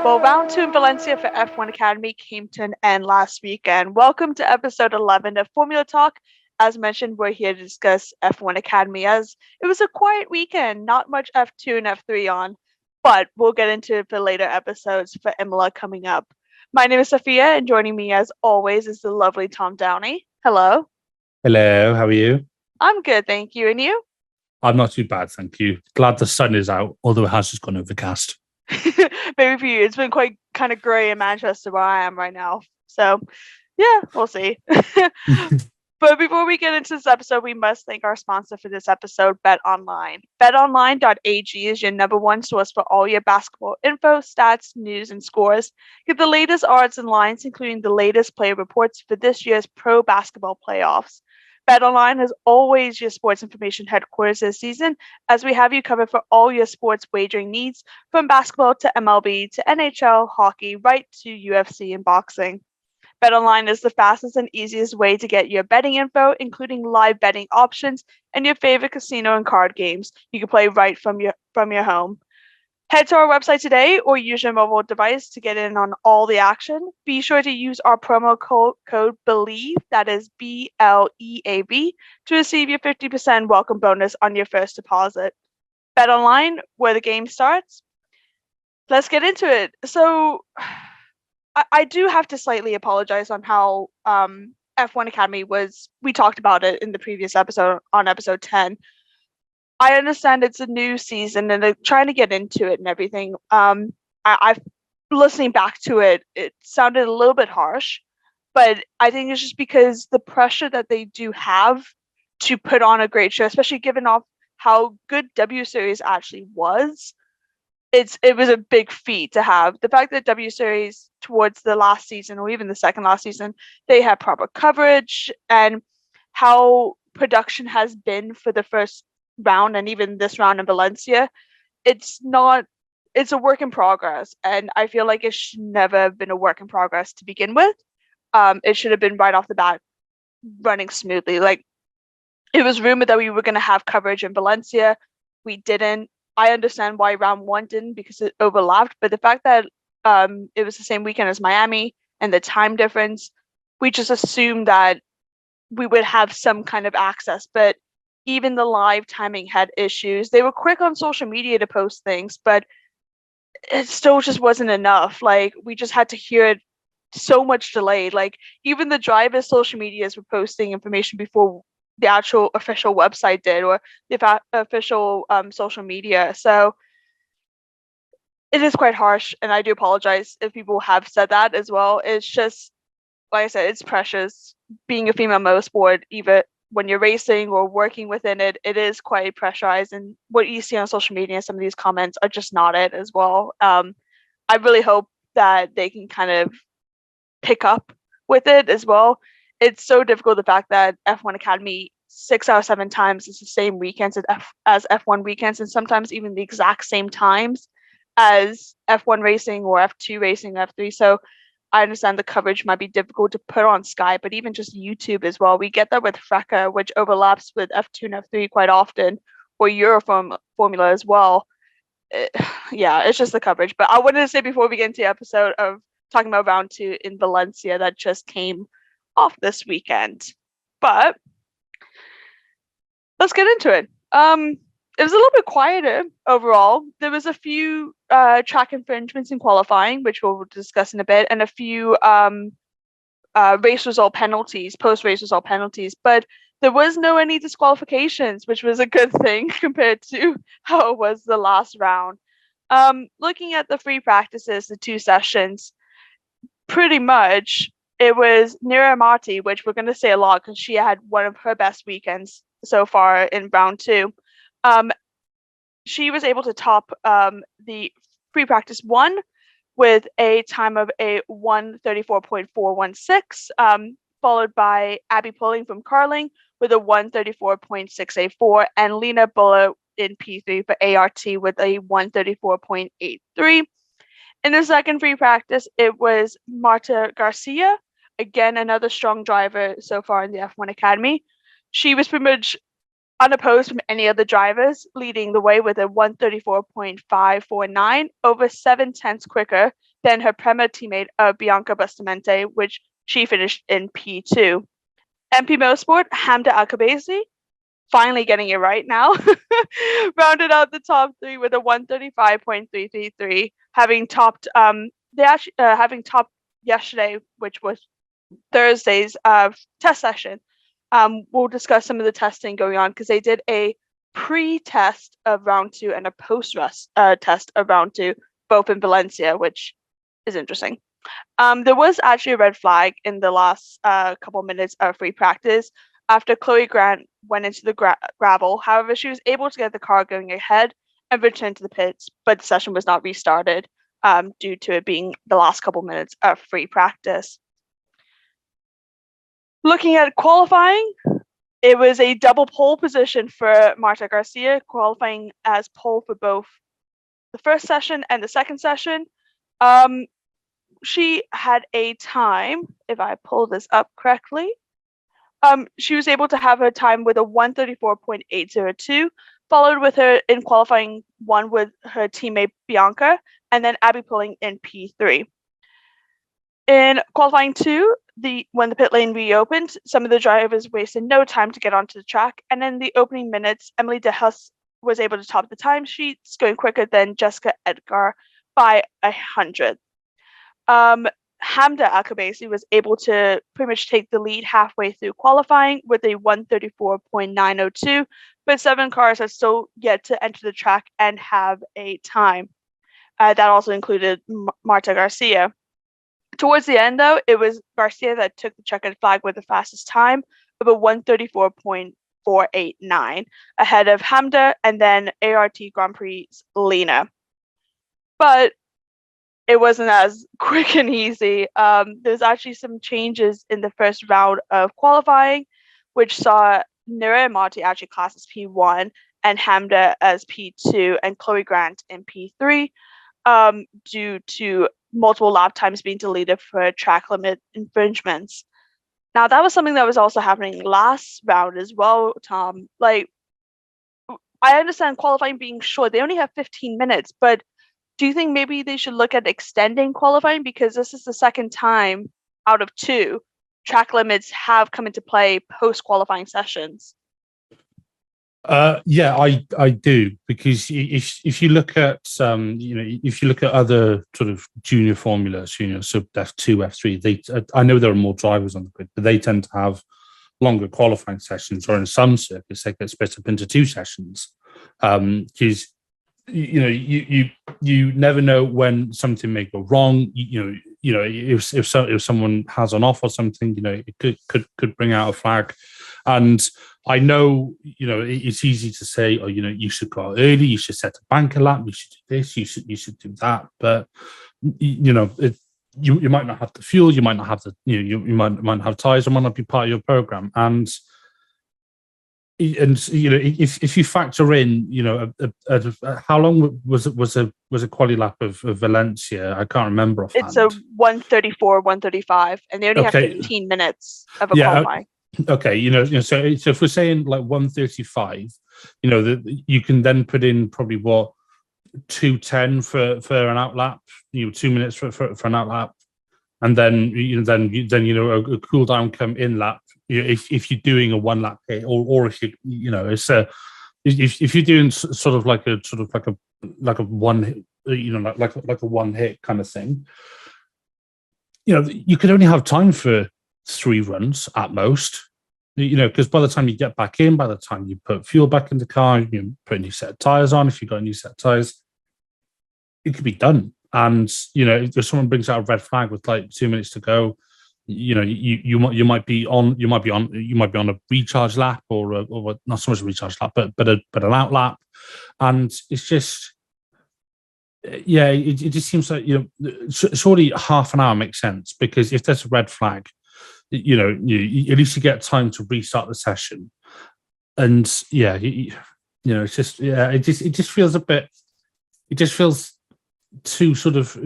Well, round two in Valencia for F1 Academy came to an end last weekend. Welcome to episode 11 of Formula Talk. As mentioned, we're here to discuss F1 Academy as it was a quiet weekend, not much F2 and F3 on, but we'll get into it for later episodes for Imola coming up. My name is Sophia, and joining me as always is the lovely Tom Downey. Hello. Hello, how are you? I'm good, thank you. And you? I'm not too bad, thank you. Glad the sun is out, although it has just gone overcast. Maybe for you, it's been quite kind of grey in Manchester where I am right now. So, yeah, we'll see. But before we get into this episode, we must thank our sponsor for this episode, BetOnline. BetOnline.ag is your number one source for all your basketball info, stats, news, and scores. Get the latest odds and lines, including the latest player reports for this year's pro basketball playoffs. BetOnline is always your sports information headquarters this season, as we have you covered for all your sports wagering needs, from basketball to MLB to NHL, hockey, right to UFC and boxing. BetOnline is the fastest and easiest way to get your betting info, including live betting options and your favorite casino and card games you can play right from your home. Head to our website today or use your mobile device to get in on all the action. Be sure to use our promo code BELIEVE, that is BLEAV, to receive your 50% welcome bonus on your first deposit. BetOnline, where the game starts. Let's get into it. So, I do have to slightly apologize on how F1 Academy was. We talked about it in the previous episode, on episode 10. I understand it's a new season and they're trying to get into it and everything. I've listening back to it, it sounded a little bit harsh, but I think it's just because the pressure that they do have to put on a great show, especially given off how good W Series actually was. It was a big feat to have. The fact that W Series towards the last season or even the second last season, they had proper coverage, and how production has been for the first round and even this round in Valencia, it's a work in progress, and I feel like it should never have been a work in progress to begin with. It should have been right off the bat running smoothly. Like, it was rumored that we were going to have coverage in Valencia. We didn't. I understand why round one didn't, because it overlapped, but the fact that it was the same weekend as Miami and the time difference, we just assumed that we would have some kind of access. But even the live timing had issues. They were quick on social media to post things, but it still just wasn't enough. Like, we just had to hear it so much delayed. Like, even the drivers' social medias were posting information before the actual official website did, or the official social media. So it is quite harsh, and I do apologize if people have said that as well. It's just, like I said, it's precious. Being a female motorsport, even when you're racing or working within it, it is quite pressurized. And what you see on social media, some of these comments are just not it as well. I really hope that they can kind of pick up with it as well. It's so difficult, the fact that F1 Academy 6 out of 7 times is the same weekends as F1 weekends, and sometimes even the exact same times as F1 racing or F2 racing, F3. So I understand the coverage might be difficult to put on Sky, but even just YouTube as well. We get that with FRECA, which overlaps with F2 and F3 quite often, or Formula as well. Yeah, it's just the coverage. But I wanted to say, before we get into the episode, of talking about round two in Valencia that just came off this weekend. But let's get into it. It was a little bit quieter overall. There was a few track infringements in qualifying, which we'll discuss in a bit, and a few race result penalties, post-race result penalties, but there was no any disqualifications, which was a good thing compared to how it was the last round. Looking at the free practices, the 2 sessions, pretty much it was Nira Marti, which we're going to say a lot because she had one of her best weekends so far in round 2. She was able to top the free practice 1 with a time of a 1:34.416, followed by Abby Pulling from Carling with a 1:34.684, and Lena Buller in P3 for ART with a 1:34.83. In the second free practice, it was Marta Garcia, again another strong driver so far in the F1 Academy. She was pretty much unopposed from any other drivers, leading the way with a 1:34.549, over 7 tenths quicker then her Prema teammate Bianca Bustamante, which she finished in P2. MP Motorsport, Hamda Akabasi, finally getting it right now, rounded out the top 3 with a 135.333, having topped yesterday, which was Thursday's test session. We'll discuss some of the testing going on because they did a pre-test of round 2 and a post-test of round 2, both in Valencia, which is interesting. There was actually a red flag in the last couple minutes of free practice after Chloe Grant went into the gravel. However, she was able to get the car going ahead and return to the pits, but the session was not restarted due to it being the last couple minutes of free practice. Looking at qualifying, it was a double pole position for Marta Garcia, qualifying as pole for both the first session and the second session. She had a time, if I pull this up correctly, she was able to have her time with a 134.802, followed with her in qualifying 1 with her teammate Bianca, and then Abby pulling in P3. In qualifying 2, when the pit lane reopened, some of the drivers wasted no time to get onto the track, and in the opening minutes, Emily De Huss was able to top the timesheets, going quicker than Jessica Edgar by 100. Hamda Akabasi was able to pretty much take the lead halfway through qualifying with a 134.902, but 7 cars are still yet to enter the track and have a time. That also included Marta Garcia. Towards the end, though, it was Garcia that took the checkered flag with the fastest time of a 134.489, ahead of Hamda and then ART Grand Prix Lena. But it wasn't as quick and easy. There's actually some changes in the first round of qualifying, which saw Nira Amati actually class as P1 and Hamda as P2 and Chloe Grant in P3 due to multiple lap times being deleted for track limit infringements. Now, that was something that was also happening last round as well, Tom. Like, I understand qualifying being short. They only have 15 minutes, but do you think maybe they should look at extending qualifying, because this is the second time out of 2 track limits have come into play post qualifying sessions? Yeah, I do, because if you look at if you look at other sort of junior formulas, so F2, F3, I know there are more drivers on the grid, but they tend to have longer qualifying sessions, or in some circuits they get split up into 2 sessions, because you never know when something may go wrong. If someone has an off or something, it could bring out a flag. And I know, it's easy to say, oh, you should go out early, you should set a banker lap, you should do this, you should do that. But you might not have the fuel, you might not have the you might have tires, it might not be part of your program. And if you factor in, how long was a quali lap of Valencia? I can't remember offhand. It's a 134, 135, and they only have 15 minutes of a qualifying. Okay, so if we're saying like 135, you can then put in probably 210 for an out lap, 2 minutes for an out lap, and then a cool down come in lap. If you're doing a 1 lap hit, or if it's if you're doing sort of like a one, like a 1 hit kind of thing, you could only have time for 3 runs at most, because by the time you get back in, by the time you put fuel back in the car, you put a new set of tires on, if you've got a new set of tires, it could be done. And if someone brings out a red flag with like 2 minutes to go, you might be on a recharge lap, or not so much a recharge lap, but an out lap, and it's just. Yeah, it just seems like surely half an hour makes sense, because if there's a red flag, you at least you get time to restart the session, and it's just it just feels a bit. It just feels too sort of.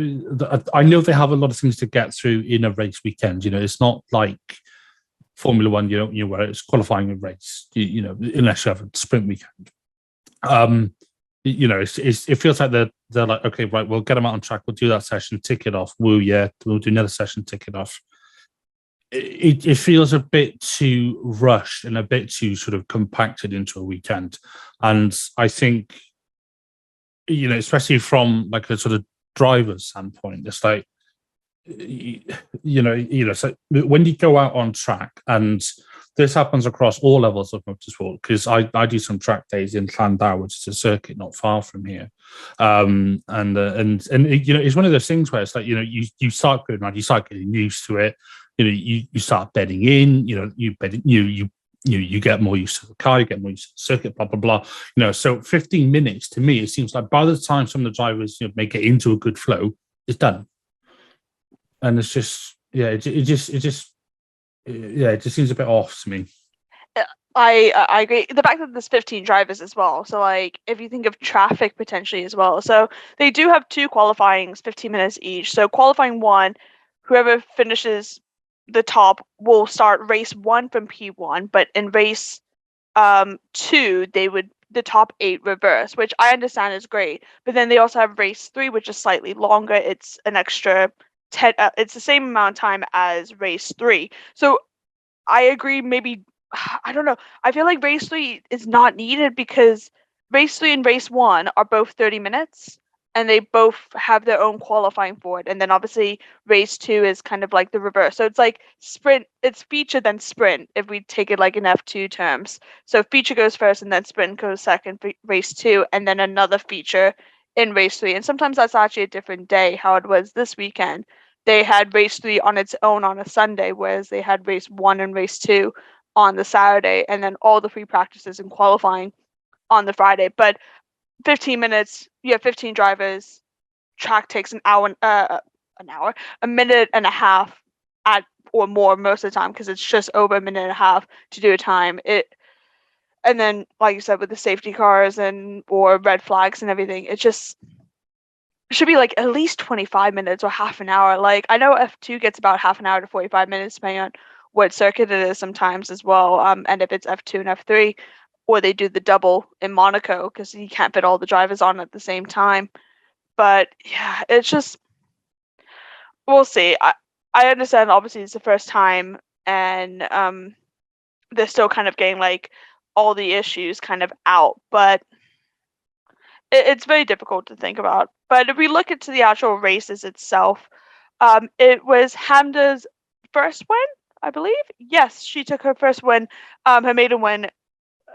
I know they have a lot of things to get through in a race weekend. It's not like Formula One. Where it's qualifying a race. Unless you have a sprint weekend. it feels like they're like, okay, right, we'll get them out on track, we'll do that session, tick it off. Woo, yeah, we'll do another session, tick it off. It feels a bit too rushed and a bit too sort of compacted into a weekend. And I think, especially from like a sort of driver's standpoint, it's like, so when you go out on track, and this happens across all levels of motorsport, because I do some track days in Llandau, which is a circuit not far from here, and it's one of those things where it's like, you start going around, you start getting used to it, you start bedding in, you get more used to the car, you get more used to the circuit, blah blah blah. So 15 minutes to me, it seems like by the time some of the drivers may get into a good flow, it's done. And it's just, it just seems a bit off to me. I agree. The fact that there's 15 drivers as well. So, like, if you think of traffic potentially as well. So, they do have 2 qualifyings, 15 minutes each. So, qualifying 1, whoever finishes the top will start race 1 from P1. But in race 2, the top 8 reverse, which I understand is great. But then they also have race 3, which is slightly longer. It's an extra 10, it's the same amount of time as race 3. So I agree, maybe, I don't know, I feel like race 3 is not needed, because race 3 and race 1 are both 30 minutes, and they both have their own qualifying for it. And then obviously race 2 is kind of like the reverse. So it's like sprint, it's feature then sprint, if we take it like in F2 terms. So feature goes first and then sprint goes second for race 2, and then another feature in race 3. And sometimes that's actually a different day, how it was this weekend. They had race 3 on its own on a Sunday, whereas they had race 1 and race 2 on the Saturday, and then all the free practices and qualifying on the Friday. But 15 minutes, you have 15 drivers, track takes a minute and a half or more most of the time, because it's just over a minute and a half to do a time. And then, like you said, with the safety cars or red flags and everything, it just should be like at least 25 minutes or half an hour. Like, I know F2 gets about half an hour to 45 minutes, depending on what circuit it is sometimes as well. And if it's F2 and F3, or they do the double in Monaco, because you can't fit all the drivers on at the same time. But yeah, it's just, we'll see. I understand, obviously it's the first time, and they're still kind of getting like all the issues kind of out, but it's very difficult to think about. But if we look into the actual races itself, it was Hamda's first win, I believe. Yes, she took her first win, her maiden win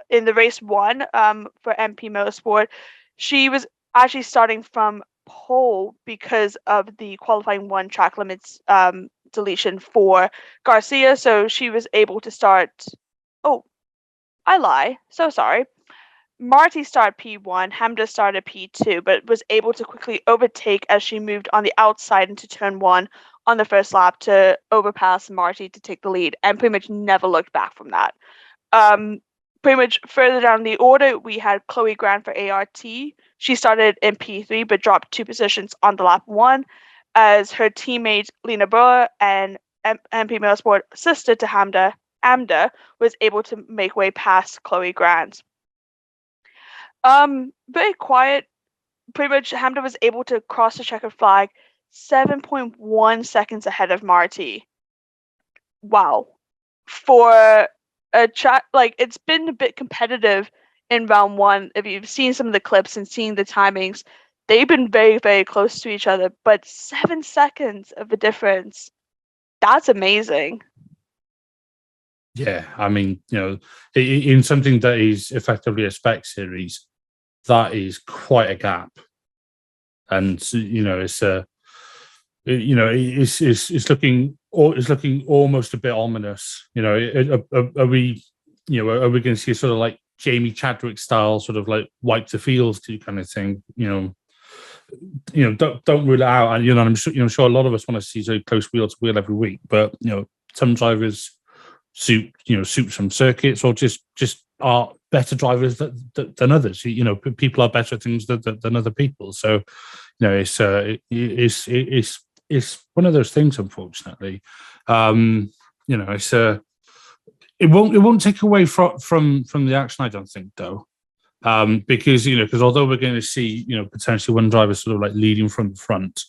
in the race 1 for MP Motorsport. She was actually starting from pole because of the qualifying 1 track limits deletion for Garcia. So she was able to start. Oh, I lie. So sorry. Marty started P1, Hamda started P2, but was able to quickly overtake as she moved on the outside into turn 1 on the first lap to overpass Marty to take the lead, and pretty much never looked back from that. Pretty much further down the order, we had Chloe Grant for ART. She started in P3, but dropped 2 positions on the lap 1, as her teammate Lena Boer and MP Motorsport sister to Hamda, Amda, was able to make way past Chloe Grant. Very quiet. Pretty much Hamda was able to cross the checkered flag 7.1 seconds ahead of Marty. Wow. For a track, like, it's been a bit competitive in round 1. If you've seen some of the clips and seen the timings, they've been very, very close to each other, but 7 seconds of a difference, that's amazing. Yeah, I mean, in something that is effectively a spec series, that is quite a gap, and it's it's looking almost a bit ominous. Are we going to see sort of like Jamie Chadwick style, sort of like wipe the fields to kind of thing? Don't rule it out. And I'm sure a lot of us want to see so close wheel to wheel every week, but some drivers suit some circuits, or just are better drivers than others. People are better at things than other people. So it's one of those things, unfortunately. It won't take away from the action, I don't think, though. Because although we're going to see potentially one driver sort of like leading from the front,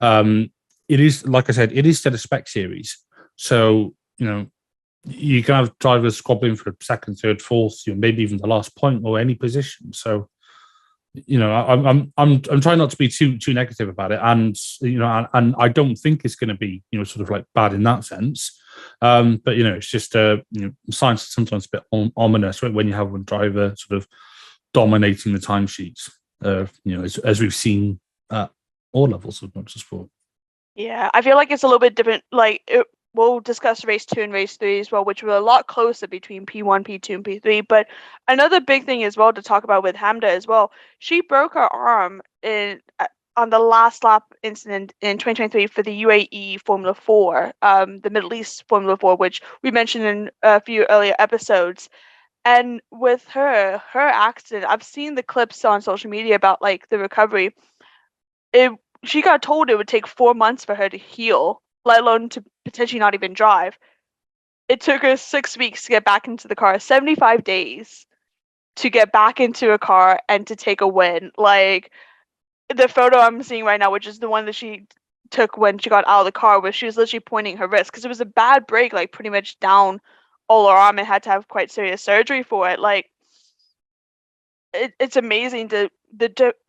it is, like I said, it is still a spec series. So you can have drivers squabbling for second, third, fourth, maybe even the last point or any position. So I'm trying not to be too negative about it, and and I don't think it's going to be sort of like bad in that sense. But it's just science is sometimes a bit ominous when you have one driver sort of dominating the timesheets. As we've seen at all levels of motorsport. Yeah, I feel like it's a little bit different. We'll discuss race 2 and race 3 as well, which were a lot closer between P1, P2, and P3. But another big thing as well to talk about with Hamda as well, she broke her arm on the last lap incident in 2023 for the UAE Formula 4, the Middle East Formula 4, which we mentioned in a few earlier episodes. And with her accident, I've seen the clips on social media about like the recovery. She got told it would take 4 months for her to heal, let alone to potentially not even drive. It took her 6 weeks to get back into the car, 75 days to get back into a car and to take a win. Like, the photo I'm seeing right now, which is the one that she took when she got out of the car, where she was literally pointing her wrist because it was a bad break, like pretty much down all her arm, and had to have quite serious surgery for it. Like, it's amazing the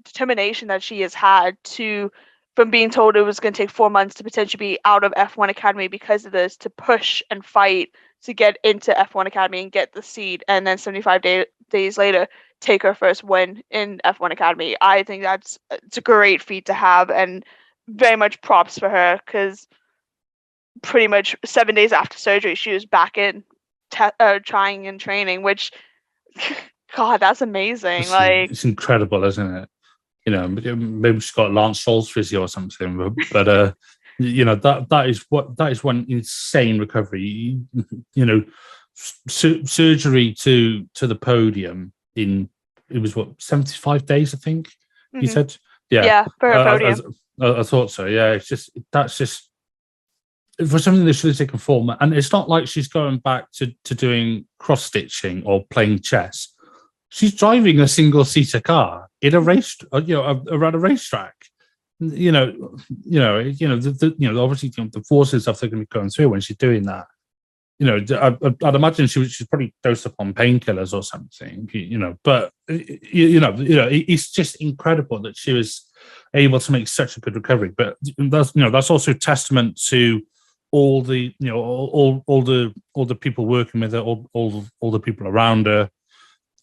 determination that she has had from being told it was going to take 4 months to potentially be out of F1 Academy because of this, to push and fight to get into F1 Academy and get the seat, and then 75 days later take her first win in F1 Academy. I think it's a great feat to have, and very much props for her, because pretty much 7 days after surgery she was back in trying and training, which God, that's amazing. It's incredible, isn't it? Maybe she's got Lance Stroll's physio or something, but that is one insane recovery. Surgery to the podium in, it was 75 days, I think. You said, yeah, for a podium. I thought so. Yeah, that's just for something that should have taken 4 months, and it's not like she's going back to doing cross stitching or playing chess. She's driving a single-seater car in a race, around a racetrack. Obviously, the forces stuff they're going to be going through when she's doing that. I'd imagine she's probably dosed upon painkillers or something. But it's just incredible that she was able to make such a good recovery. But that's also testament to all the all the people working with her, all the people around her.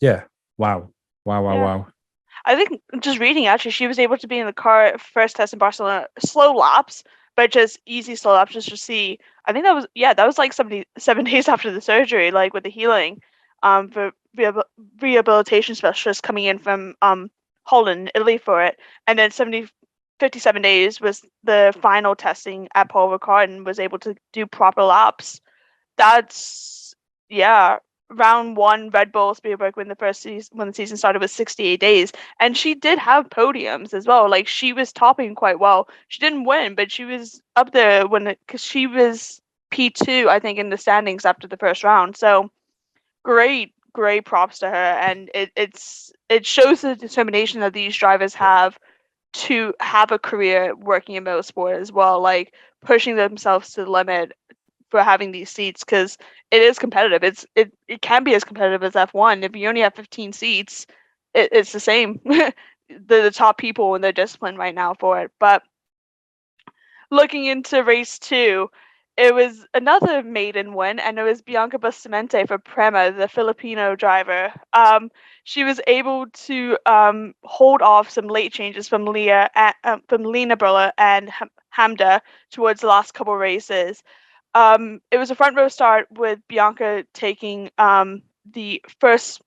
Yeah. Wow. I think just reading, actually, she was able to be in the car first test in Barcelona, slow laps, but just easy slow laps just to see. I think that was like 7 days after the surgery, like with the healing, for rehabilitation specialists coming in from Holland, Italy for it. And then 57 days was the final testing at Paul Ricard, and was able to do proper laps. That's, yeah. Round 1 Red Bull Spielberg when the season started was 68 days, and she did have podiums as well. Like, she was topping quite well. She didn't win, but she was up there because she was P2, I think, in the standings after the first round. So great props to her, and it shows the determination that these drivers have to have a career working in motorsport as well, like pushing themselves to the limit for having these seats, because it is competitive. It can be as competitive as F1. If you only have 15 seats, it's the same. the top people in their discipline right now for it. But looking into race 2, it was another maiden win, and it was Bianca Bustamante for Prema, the Filipino driver. She was able to hold off some late changes from Lena Briller and Hamda towards the last couple races. It was a front row start with Bianca taking the first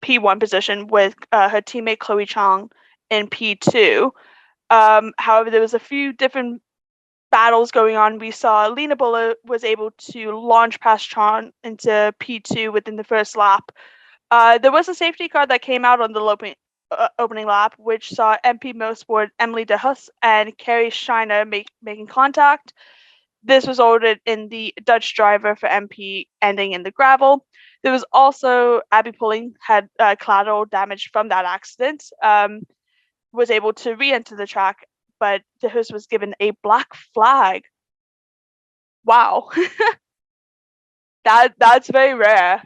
P1 position with her teammate Chloe Chang in P2. However, there was a few different battles going on. We saw Lena Buller was able to launch past Chang into P2 within the first lap. There was a safety car that came out on the opening lap, which saw MP Motorsport Emily De Hus and Carrie Scheiner making contact. This resulted in the Dutch driver for MP ending in the gravel. There was also Abby Pulling had collateral damage from that accident. Was able to re-enter the track, but the host was given a black flag. Wow. That's very rare.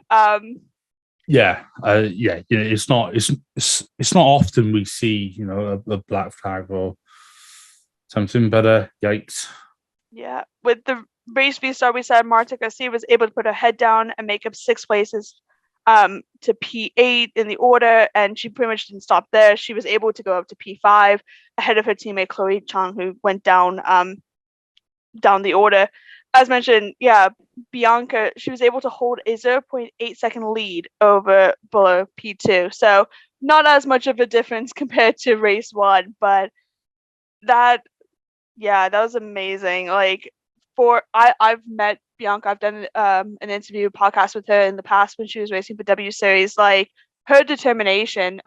Yeah. It's not often we see a black flag or something, but yikes. Yeah, with the race restart, we said Marta Garcia was able to put her head down and make up 6 places to P8 in the order, and she pretty much didn't stop there. She was able to go up to P5 ahead of her teammate Chloe Chang, who went down the order. As mentioned, yeah, Bianca, she was able to hold a 0.8 second lead over below P2. So not as much of a difference compared to race 1, but that was amazing. Like I've met Bianca. I've done an interview podcast with her in the past when she was racing for W Series. Like her determination.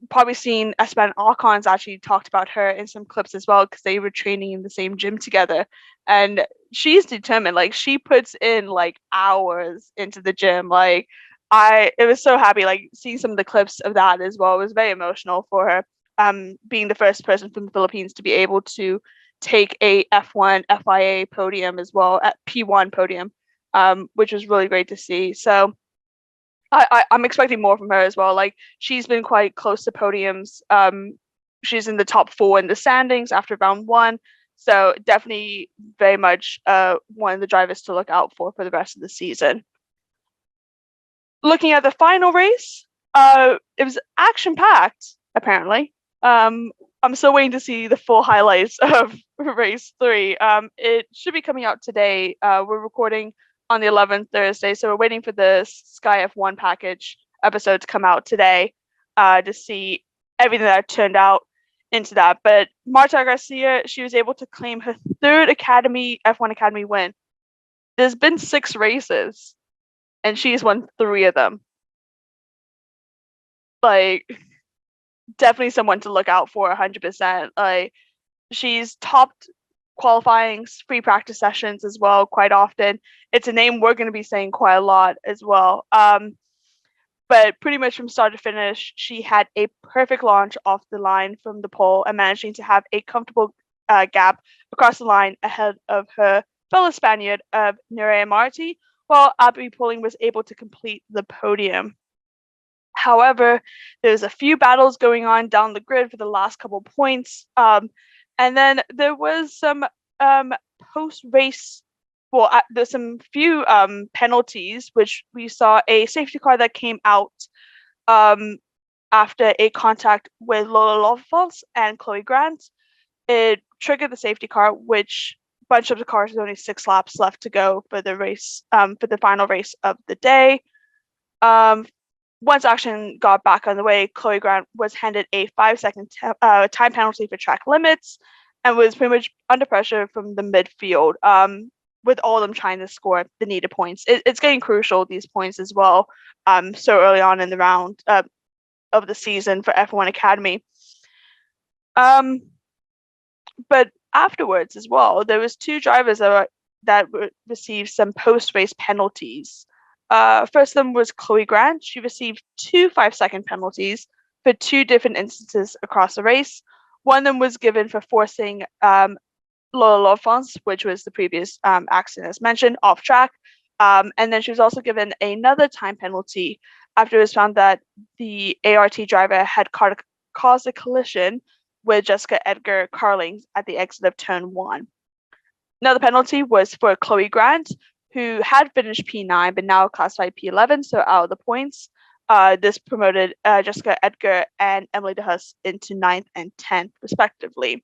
Probably seen Esteban Arcon's actually talked about her in some clips as well because they were training in the same gym together. And she's determined. Like she puts in like hours into the gym. Like it was so happy. Like seeing some of the clips of that as well. It was very emotional for her. Being the first person from the Philippines to be able to take a F1 FIA podium as well, at P1 podium, which was really great to see. So I'm expecting more from her as well. Like she's been quite close to podiums. She's in the top 4 in the standings after round 1. So definitely very much one of the drivers to look out for the rest of the season. Looking at the final race, it was action-packed, apparently. I'm still waiting to see the full highlights of race 3. It should be coming out today. We're recording on the 11th Thursday, so we're waiting for the Sky F1 package episode to come out today to see everything that turned out into that. But Marta Garcia, she was able to claim her 3rd F1 Academy win. There's been 6 races, and she's won 3 of them. Like, definitely someone to look out for 100%. Like, she's topped qualifying free practice sessions as well quite often. It's a name we're going to be saying quite a lot as well. But pretty much from start to finish, she had a perfect launch off the line from the pole and managing to have a comfortable gap across the line ahead of her fellow Spaniard of Nerea Marti, while Abby Pulling was able to complete the podium. However, there's a few battles going on down the grid for the last couple points. And then there was some post-race, there's some few penalties, which we saw a safety car that came out after a contact with Lola Lofals and Chloe Grant. It triggered the safety car, which bunch of the cars with only 6 laps left to go for the race, for the final race of the day. Once action got back on the way, Chloe Grant was handed a 5-second time penalty for track limits and was pretty much under pressure from the midfield, with all of them trying to score the needed points. It's getting crucial, these points as well, so early on in the round of the season for F1 Academy. But afterwards as well, there was 2 drivers that received some post-race penalties. First of them was Chloe Grant. She received 2 5-second penalties for 2 different instances across the race. One of them was given for forcing Lola Lofans, which was the previous accident as mentioned, off track. And then she was also given another time penalty after it was found that the ART driver had caused a collision with Jessica Edgar Carling at the exit of turn 1. Another penalty was for Chloe Grant, who had finished P9 but now classified P11, so out of the points. This promoted Jessica Edgar and Emily DeHuss into 9th and 10th, respectively.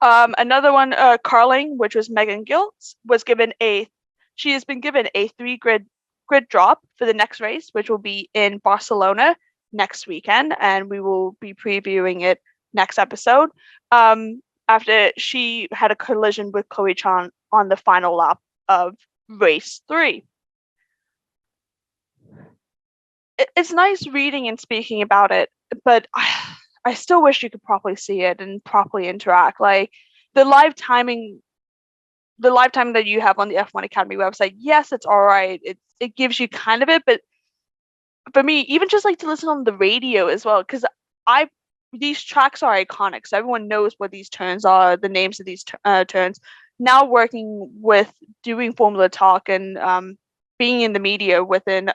Another one, Carling, which was Megan Giltz, she has been given a 3 grid drop for the next race, which will be in Barcelona next weekend, and we will be previewing it next episode. After she had a collision with Chloe Chan on the final lap of race 3. It's nice reading and speaking about it, but I still wish you could properly see it and properly interact. Like, the live timing the live timing that you have on the F1 Academy website, yes, it's all right. It gives you kind of it, but for me, even just like to listen on the radio as well, because these tracks are iconic, so everyone knows what these turns are, the names of these turns. Now working with doing Formula Talk and being in the media within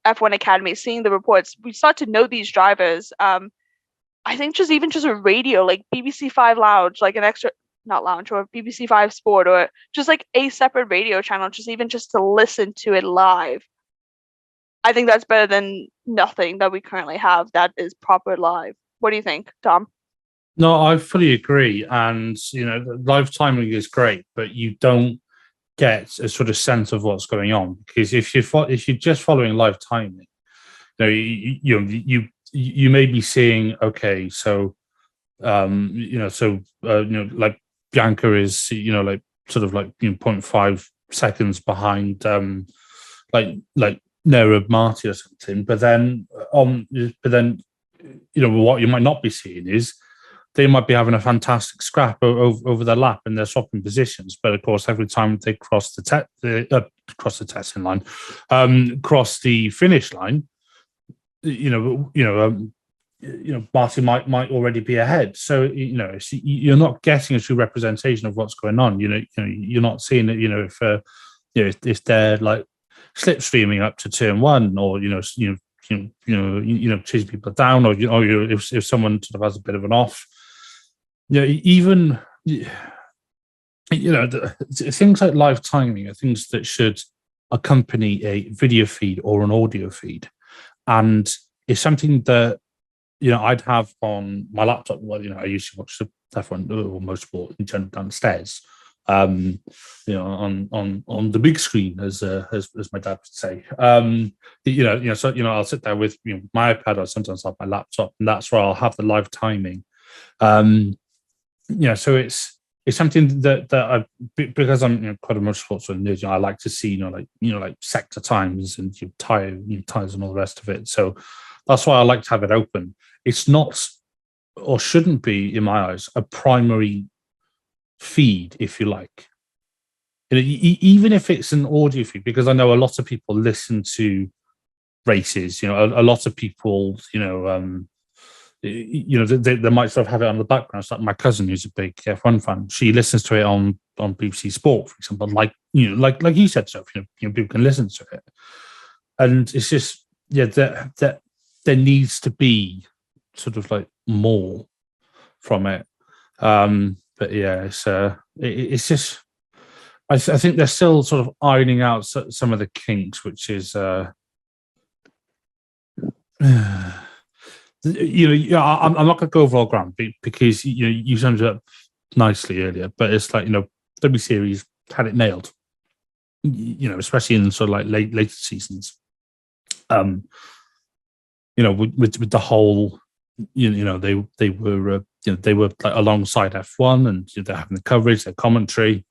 F1 Academy, seeing the reports, we start to know these drivers. I think just a radio, like BBC Five Lounge, like an extra, not lounge, or BBC Five Sport, or just like a separate radio channel, just to listen to it live. I think that's better than nothing that we currently have that is proper live. What do you think, Tom? No, I fully agree. And, live timing is great, but you don't get a sort of sense of what's going on, because if you're just following live timing, you may be seeing, okay, so like Bianca is like sort of like 0.5 seconds behind like Nera Marty or something, but then what you might not be seeing is they might be having a fantastic scrap over their lap and they're swapping positions. But of course, every time they cross the testing line, cross the finish line, Marty might already be ahead. So you're not getting a true representation of what's going on. You're not seeing that. If they're like slipstreaming up to turn one, or chasing people down, or if someone sort of has a bit of an off. Even things like live timing are things that should accompany a video feed or an audio feed, and it's something that I'd have on my laptop. Well, I used to watch the F1 or motorsport in general downstairs, on the big screen, as my dad would say. So I'll sit there with my iPad, or sometimes I'll have my laptop, and that's where I'll have the live timing. So it's something that I, because I'm quite a motorsport sort of nerd, I like to see like sector times and tires and all the rest of it. So that's why I like to have it open. It's not, or shouldn't be, in my eyes, a primary feed, if you like. Even if it's an audio feed, because I know a lot of people listen to races. A lot of people, they might sort of have it on the background. It's like my cousin, who's a big F1 fan. She listens to it on BBC Sport, for example. Like you said, Sophia, people can listen to it, and it's just that there needs to be sort of like more from it. But yeah, it's just I think they're still sort of ironing out some of the kinks, which is I'm not going to go over all ground because you summed it up nicely earlier, but it's like W Series had it nailed, especially in sort of like later seasons. With the whole, they were like alongside F1, and they're having the coverage, their commentary.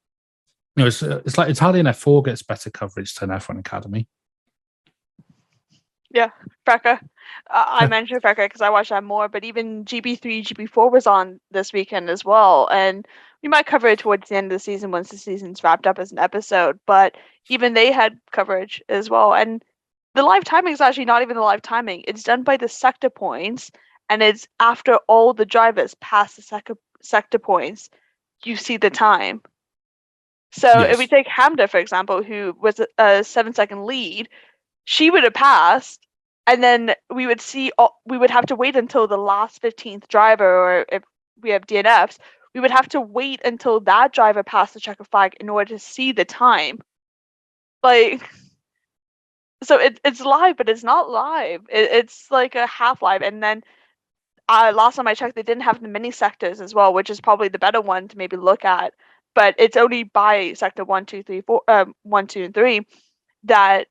It's like Italian F4 gets better coverage than F1 Academy. Yeah, FRECA. I mentioned FRECA because I watch that more, but even GB3, GB4 was on this weekend as well, and we might cover it towards the end of the season once the season's wrapped up as an episode, but even they had coverage as well. And the live timing is actually not even the live timing. It's done by the sector points, and it's after all the drivers pass the sector points, you see the time. So if we take Hamda, for example, who was a 7-second lead, she would have passed, and then we would have to wait until the last 15th driver, or if we have DNFs, we would have to wait until that driver passed the checker flag in order to see the time. So it's live, but it's not live. It's like a half live, and then last time I checked, they didn't have the mini sectors as well, which is probably the better one to maybe look at. But it's only by sector 1, 2, 3, 4, 1, 2, and 3 that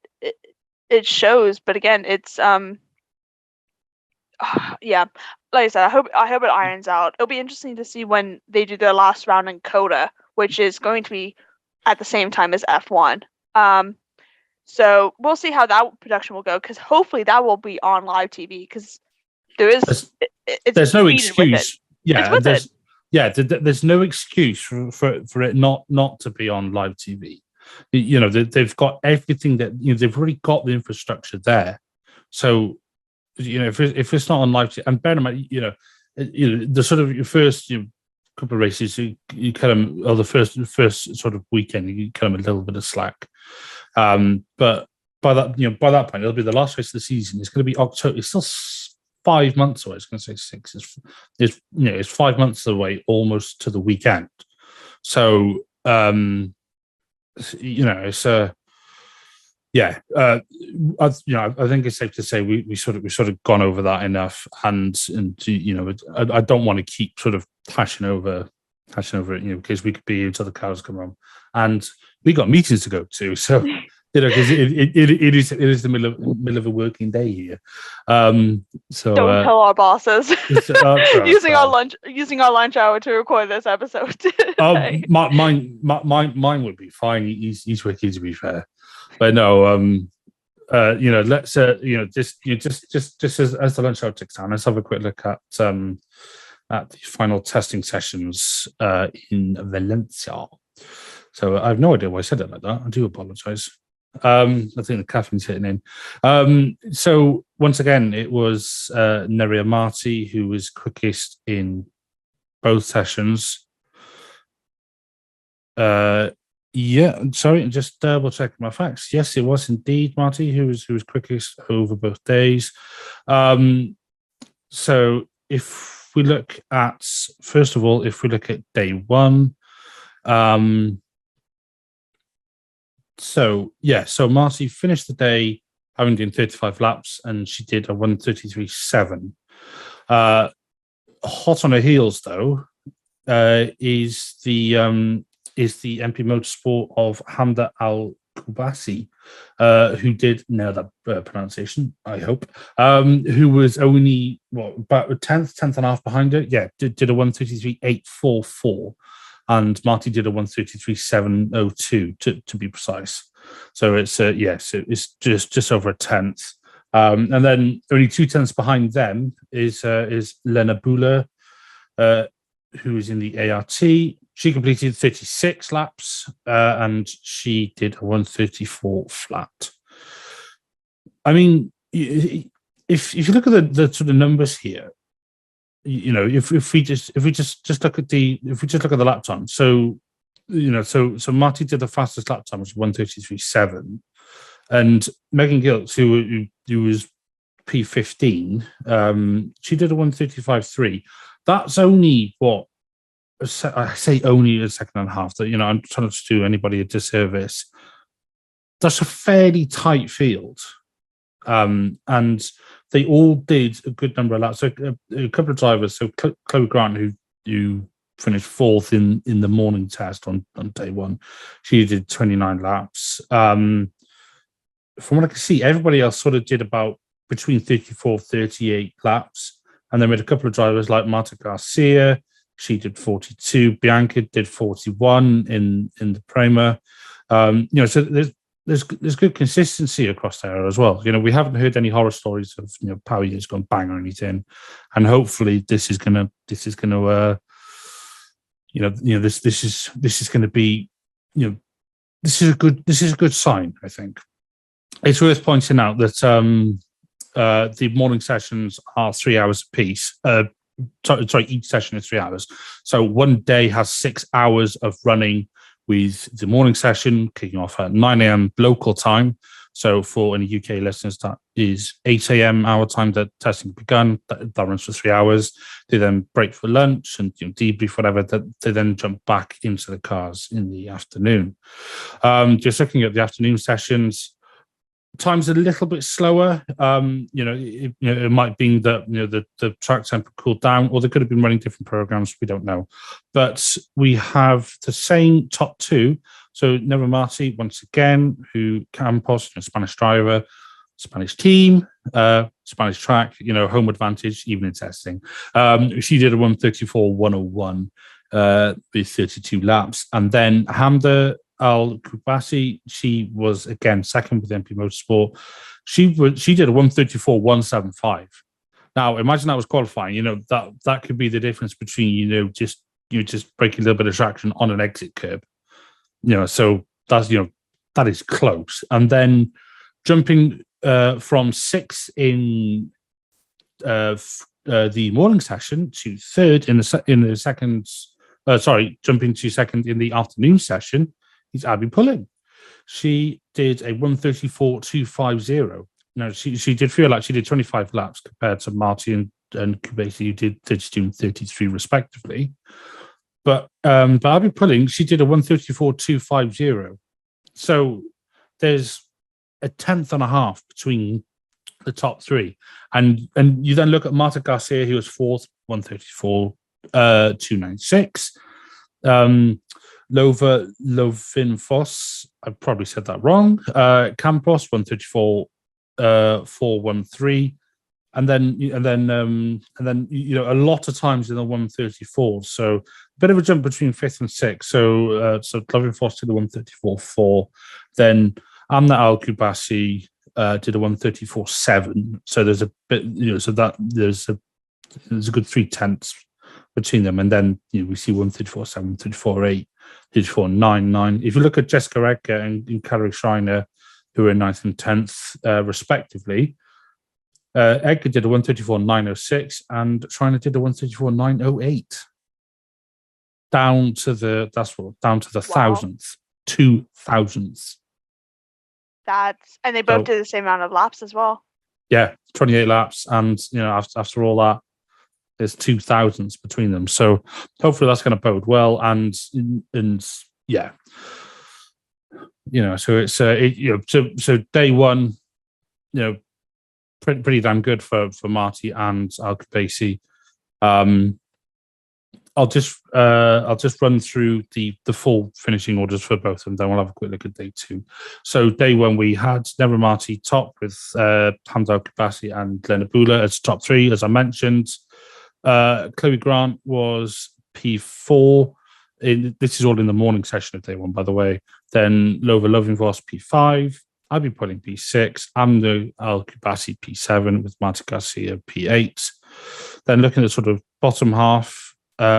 it shows. But again, it's yeah. Like I said, I hope it irons out. It'll be interesting to see when they do their last round in Coda, which is going to be at the same time as F1. So we'll see how that production will go, because hopefully that will be on live TV, because there's no excuse. Yeah, there's no excuse for it not to be on live TV. You know, they've got everything that, you know, they've already got the infrastructure there. So, you know, if it's not on live TV, and bear in mind, you know, the sort of your first couple of races, you cut them, or the first sort of weekend, you cut them a little bit of slack. But by that point, it'll be the last race of the season. It's going to be October. It's still 5 months away. I was going to say 6. It's 5 months away, almost to the weekend. So, you know, it's I think it's safe to say we sort of gone over that enough, and you know, I don't want to keep sort of hashing over it, you know, because we could be here until the cows come home, and we got meetings to go to, so you know, because it is the middle of a working day here. So don't tell our bosses. using our lunch hour to record this episode. Mine would be fine. He's working, to be fair. But no, you know, let's just as the lunch hour ticks down, let's have a quick look at the final testing sessions in Valencia. So I have no idea why I said it like that. I do apologise. I think the caffeine's hitting in. So once again, it was Nerea Marti who was quickest in both sessions. Sorry, just double checking my facts. Yes, it was indeed Marty who was quickest over both days. So if we look at, first of all, if we look at day one, so Marty finished the day having done 35 laps, and she did a 1:33.7. Hot on her heels, though, is the MP Motorsport of Hamda Al Kubasi, who did, nail that pronunciation, I hope, who was only about a tenth and a half behind her. Yeah, did a 1:33.844, and Marty did a 1:33.702 to be precise. So it's it's just over a tenth. And then only 2 tenths behind them is Lena Buller, who is in the ART. She completed 36 laps, and she did a 1:34 flat. I mean, if you look at the sort of numbers here, you know, if we just look at the lap time, so you know, so Marty did the fastest lap time, which was 1:33.7, and Megan Gilks, who was P15, she did a 1:35.3. That's only what. I say only a second and a half. That, you know, I'm trying to do anybody a disservice. That's a fairly tight field, and they all did a good number of laps. So a couple of drivers. So Chloe Grant, who finished 4th in the morning test on day one, she did 29 laps. From what I can see, everybody else sort of did about between 34, 38 laps, and then we had a couple of drivers like Marta Garcia. She did 42. Bianca did 41 in the Prema. You know, so there's good consistency across there as well. You know, we haven't heard any horror stories of, you know, power units gone bang or anything, and hopefully this is gonna this is going to be, you know, this is a good sign. I think it's worth pointing out that the morning sessions are 3 hours apiece. Sorry, each session is 3 hours. So one day has 6 hours of running, with the morning session kicking off at 9 a.m. local time. So for any UK listeners, that is 8 a.m. our time that testing begun. That runs for 3 hours. They then break for lunch and, you know, debrief, whatever. That they then jump back into the cars in the afternoon. Just looking at the afternoon sessions, time's a little bit slower. It might be that, you know, the track tempo cooled down, or they could have been running different programs. We don't know, but we have the same top two. So Nerea Marti, once again, who Campos, you know, Spanish driver, Spanish team, Spanish track, you know, home advantage, even in testing. She did a 1:34.101 with 32 laps, and then Hamda Al Kubasi, she was again second with MP Motorsport. She did a 1:34.175. Now imagine that was qualifying. You know, that could be the difference between, you know, just you're just breaking a little bit of traction on an exit curb. So that's that is close. And then jumping from 6th in the morning session to 3rd in the second. Jumping to 2nd in the afternoon session is Abby Pulling. She did a 1:34.250. Now she did feel like she did 25 laps compared to Marty and Kubasi, who did 32 and 33 respectively. But Abby Pulling, she did a 1:34.250. So there's a tenth and a half between the top three. And you then look at Marta Garcia, who was 4th, 1:34.296. Lovinfos, I probably said that wrong. Campos, 1:34.413. And then a lot of times in the 1:34. So a bit of a jump between 5th and 6th. So Lovinfos did the 1:34.4. Then Amna Al Kubasi did a 1:34.7. So there's a bit, so that there's a good 3/10 between them. And then we see 1:34.7, 1:34.8, 1:34.99. If you look at Jessica Edgar and Carrie Schreiner, who are 9th and 10th, respectively, Edgar did a 1:34.906 and Schreiner did a 1:34.908. Down to the thousandth, 2,000ths. And they both did the same amount of laps as well. Yeah, 28 laps, and after all that, there's 2,000ths between them. So hopefully that's going to bode well, and yeah, so it's so day one, pretty damn good for Marty and Al Kubasi. I'll just run through the full finishing orders for both of them. Then we'll have a quick look at day two. So day one, we had Neville Marty top with Hamza Al Kubasi and Lena Bula as top three, as I mentioned. Chloe Grant was P4. This is all in the morning session of day one, by the way. Then Lova Lovinvos P5. I'll be putting P6. Amno Al Kubasi P7 with Marta Garcia P8. Then looking at sort of bottom half,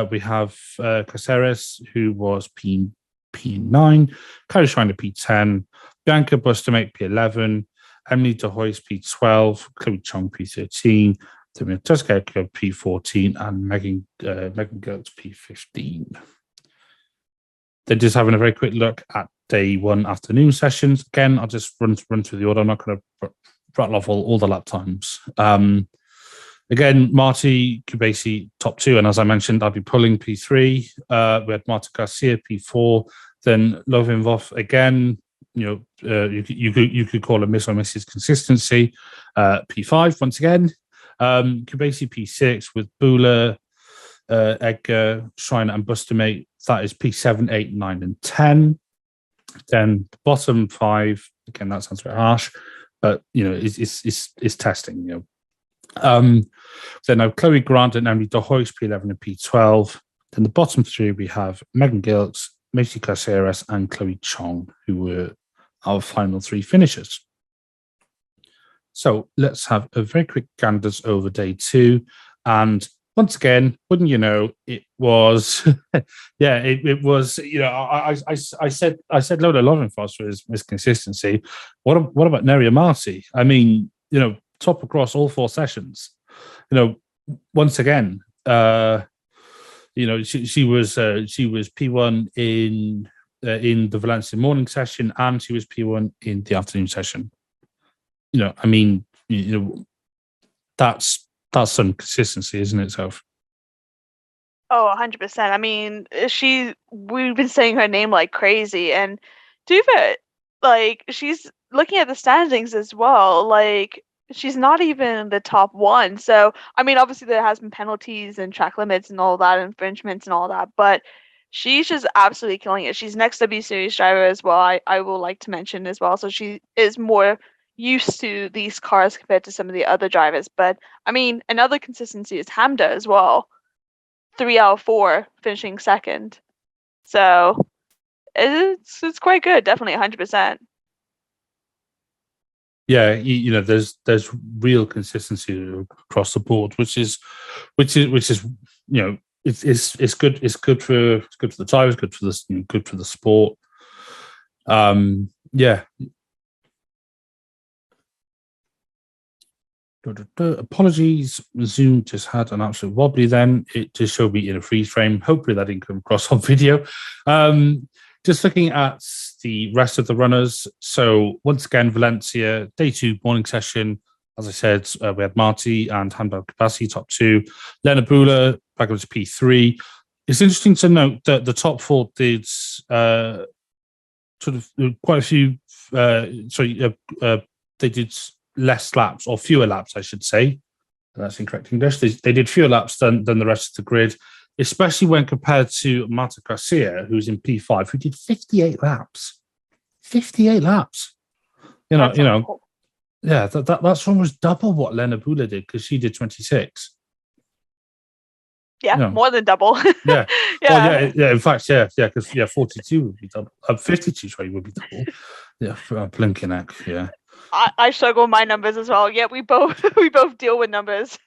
we have Caceres, who was P9, Carrie Schreiner P10, Bianca Bustamate P11, Emily De Hoyce P12, Chloe Chong P13, Jessica P14, and Megan Gertz P15. Then just having a very quick look at day one afternoon sessions. Again, I'll just run through the order. I'm not going to rattle off all the lap times. Again, Marty Kubasi top two, and as I mentioned, I'll be pulling P3. We had Marta Garcia P4, then Lovinvov again. You could call a miss or misses consistency. P5 once again. Kubasi P6 with Bula, Edgar, Schreiner, and Bustamate. That is P7, 8, 9, and 10. Then the bottom five. Again, that sounds very harsh, but it's testing. Then I've Chloe Grant and Emily De Hoyce, P11 and P12. Then the bottom three, we have Megan Gilks, Macy Caceres, and Chloe Chong, who were our final three finishers. So let's have a very quick ganders over day two. And once again, wouldn't you know, it was, it was, I said Lola Lovenfoss for his consistency. What about Neria Marty? I mean, top across all four sessions. Once again, she was P1 in the Valencia morning session, and she was P1 in the afternoon session. That's some consistency, isn't it, Soph? Oh, 100%. I mean, we've been saying her name like crazy, and Duva, like, she's looking at the standings as well. Like, she's not even in the top one. So, I mean, obviously there has been penalties and track limits and all that, infringements and all that, but she's just absolutely killing it. She's next W Series driver as well. I will like to mention as well. So she is more used to these cars compared to some of the other drivers. But I mean, another consistency is Hamda as well. 3 out of 4 finishing second. So it's quite good, definitely 100%. Yeah, there's real consistency across the board, which is it's good. It's good for the tires. Good for the good for the sport. Yeah. Apologies, Zoom just had an absolute wobbly then. It just showed me in a freeze frame. Hopefully that didn't come across on video. Just looking at the rest of the runners. So once again, Valencia, day 2 morning session. As I said, we had Marty and Handbell Capacity, top 2. Leonard Bula, back up to P3. It's interesting to note that the top 4 did sort of quite a few, they did less laps, or fewer laps, I should say. That's incorrect English. They did fewer laps than the rest of the grid, especially when compared to Marta Garcia, who's in P5, who did 58 laps. 58 laps. Yeah, that's almost double what Lena Bula did, because she did 26. Yeah, more than double. Yeah. Well, yeah. In fact, because 42 would be double. 52, sorry, would be double. Yeah, blinking heck, yeah. I struggle with my numbers as well. Yeah, we both deal with numbers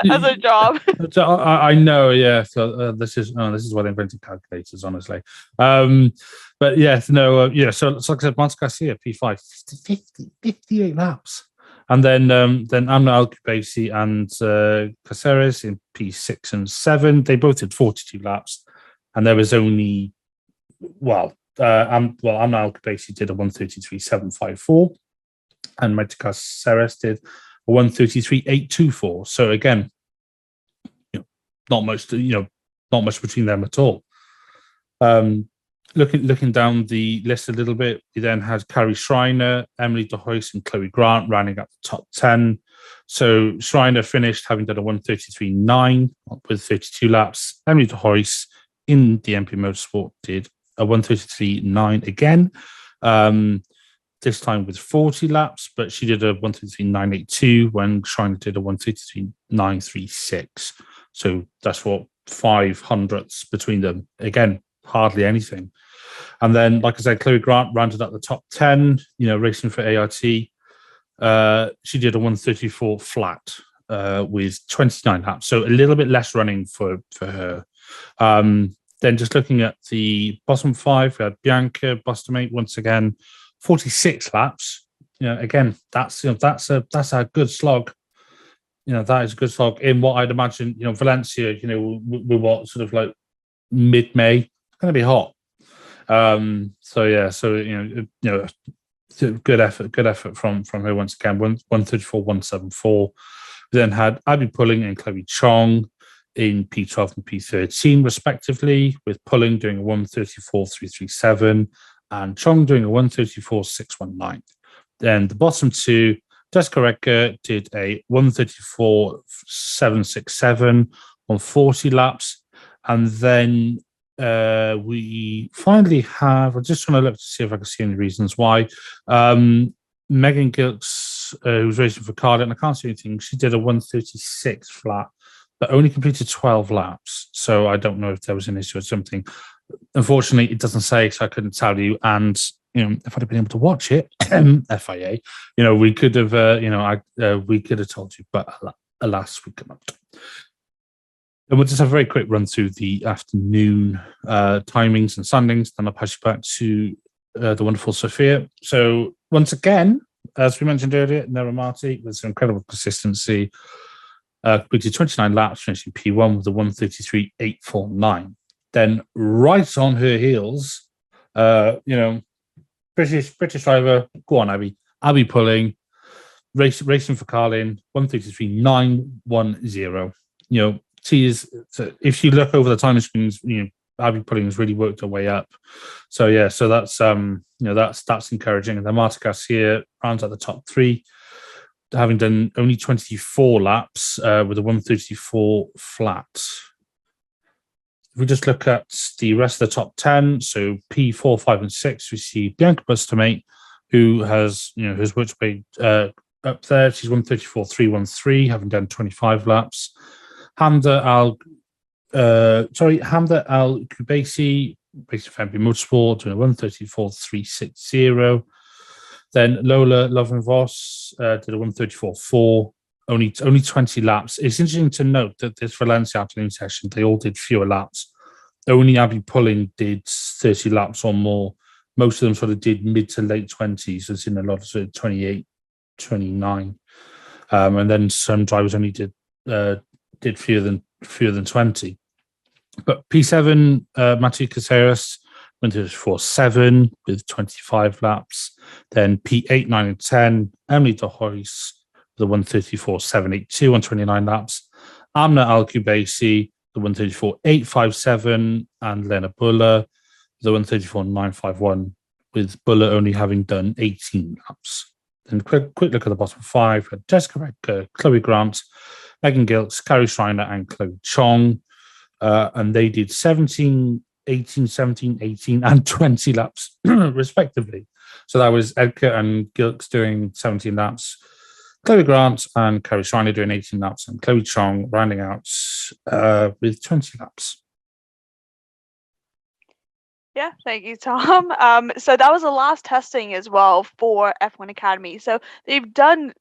as a job. I know, yeah. So this is why they invented calculators, honestly. But yes, no, So like I said, Monte Garcia P5, 58 laps, and then Amna Alcubasi and Caceres in P6 and 7. They both did 42 laps, and there was only Amna Alcubasi did a 1:33.754. And Marta Caceres did a 1:33.824. So again, not much between them at all. Looking down the list a little bit, we then had Carrie Schreiner, Emily De Hoyce, and Chloe Grant running at the top 10. So Schreiner finished having done a 1:33.9 with 32 laps. Emily De Hoyce in the MP Motorsport did a 1:33.9 again. This time with 40 laps, but she did a 1:33.982 when Schreiner did a 1:33.936. So that's what 500ths between them. Again, hardly anything. And then, like I said, Chloe Grant rounded up the top 10, racing for ART. She did a 1:34 flat with 29 laps. So a little bit less running for her. Then just looking at the bottom 5, we had Bianca Bustamate once again, 46 laps. Again, that's a good slog. That is a good slog in what I'd imagine. Valencia. We're what, sort of like mid-May. It's going to be hot. Good effort from her once again. 1:34.174. We then had Abby Pulling and Chloe Chong in P12 and P13 respectively, with Pulling doing a 1:34.337. and Chong doing a 1:34.619. Then the bottom 2, Jessica Recker did a 1:34.767 on 40 laps. And then we finally have, I'm just trying to look to see if I can see any reasons why. Megan Gilks, who's racing for Cardiff, and I can't see anything, she did a 1:36 flat, but only completed 12 laps. So I don't know if there was an issue or something. Unfortunately, it doesn't say, so I couldn't tell you. And if I'd been able to watch it, FIA, we could have, we could have told you, but alas, we could not. And we'll just have a very quick run through the afternoon timings and standings. Then I'll pass you back to the wonderful Sophia. So once again, as we mentioned earlier, Nera Marti with some incredible consistency, completed 29 laps, finishing P1 with a 1:33.849. Then right on her heels, British driver, go on, Abby Pulling, racing for Carlin, 1:33.910. She is, if you look over the time screens, Abby Pulling has really worked her way up. So that's that's encouraging. And then Marta Garcia rounds out the top 3, having done only 24 laps with a 1:34 flat. If we just look at the rest of the top 10, so P4, 5, and 6, we see Bianca Bustamate, who has worked her way up there. She's 1:34.313, having done 25 laps. Hamda Al-Kubaisi, racing for MP Motorsport, doing a 1:34.360. Then Lola Lovenvoss did a 1:34.4. only 20 laps. It's interesting to note that this Valencia afternoon session, they all did fewer laps. Only Abby Pulling did 30 laps or more. Most of them sort of did mid to late 20s. There's in a lot of sort of 28, 29. And then some drivers only did fewer than 20. But P7, Matthew Caceres went to 4-7 with 25 laps. Then P8, 9, and 10, Emily De Hoyce, the 134.782 on 29 laps. Amna Al-Kubaisi, the 134.857, and Lena Buller, the 134.951, with Buller only having done 18 laps. Then quick look at the bottom five. Jessica Redker, Chloe Grant, Megan Gilks, Carrie Schreiner, and Chloe Chong. And they did 17, 18, 17, 18, and 20 laps, respectively. So that was Edgar and Gilks doing 17 laps, Chloe Grant and Carrie Schreiner doing 18 laps, and Chloe Chong rounding out with 20 laps. Yeah, thank you, Tom. So that was the last testing as well for F1 Academy. So they've done,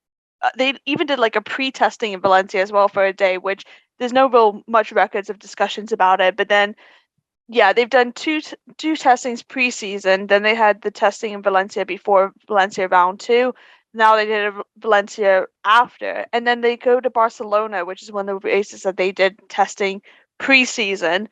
they even did like a pre-testing in Valencia as well for a day, which there's no real much records of discussions about it. But then, yeah, they've done two testings pre-season. Then they had the testing in Valencia before Valencia round 2. Now they did a Valencia after, and then they go to Barcelona, which is one of the races that they did testing pre-season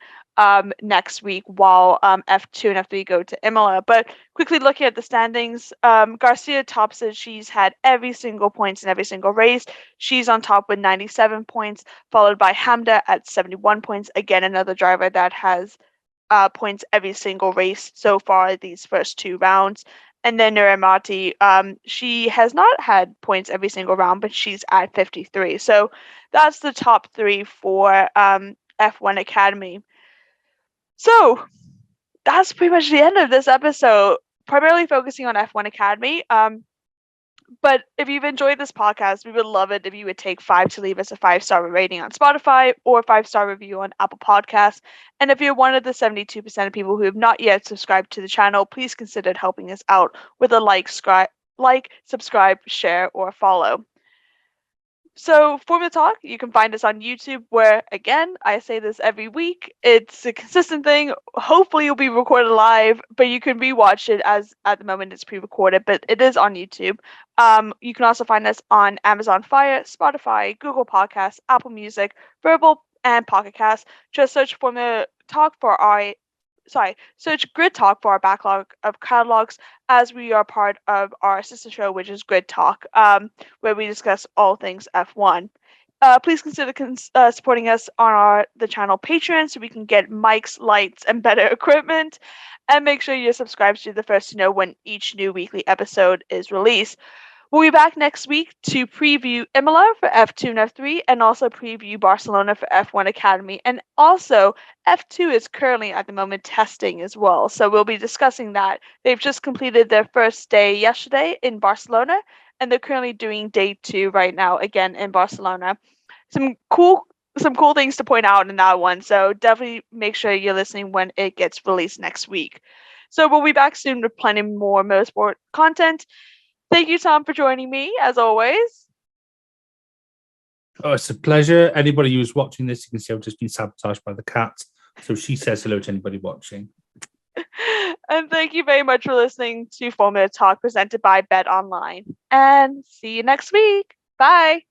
next week, while F2 and F3 go to Imola. But quickly looking at the standings, Garcia tops it. She's had every single points in every single race. She's on top with 97 points, followed by Hamda at 71 points. Again, another driver that has points every single race so far these first 2 rounds. And then Nuramati, she has not had points every single round, but she's at 53. So that's the top 3 for F1 Academy. So that's pretty much the end of this episode, primarily focusing on F1 Academy. But if you've enjoyed this podcast, we would love it if you would take 5 to leave us a 5-star rating on Spotify or a 5-star review on Apple Podcasts. And if you're one of the 72% of people who have not yet subscribed to the channel, please consider helping us out with a like, subscribe, share, or follow. So Formula Talk, you can find us on YouTube, where, again, I say this every week. It's a consistent thing. Hopefully it'll be recorded live, but you can rewatch it, as at the moment it's pre-recorded, but it is on YouTube. You can also find us on Amazon Fire, Spotify, Google Podcasts, Apple Music, Verbal, and Pocket Cast. Just search Formula Talk for search Grid Talk for our backlog of catalogs, as we are part of our sister show, which is Grid Talk, where we discuss all things F1. Please consider supporting us on the channel Patreon, so we can get mics, lights, and better equipment. And make sure you're subscribed to be the first to know when each new weekly episode is released. We'll be back next week to preview Imola for F2 and F3, and also preview Barcelona for F1 Academy. And also, F2 is currently at the moment testing as well, so we'll be discussing that. They've just completed their first day yesterday in Barcelona, and they're currently doing day 2 right now, again in Barcelona. Some cool things to point out in that one, so definitely make sure you're listening when it gets released next week. So we'll be back soon with plenty more motorsport content. Thank you, Tom, for joining me, as always. Oh, it's a pleasure. Anybody who's watching this, you can see I've just been sabotaged by the cat. So she says hello to anybody watching. And thank you very much for listening to Formula Talk, presented by Bet Online. And see you next week. Bye.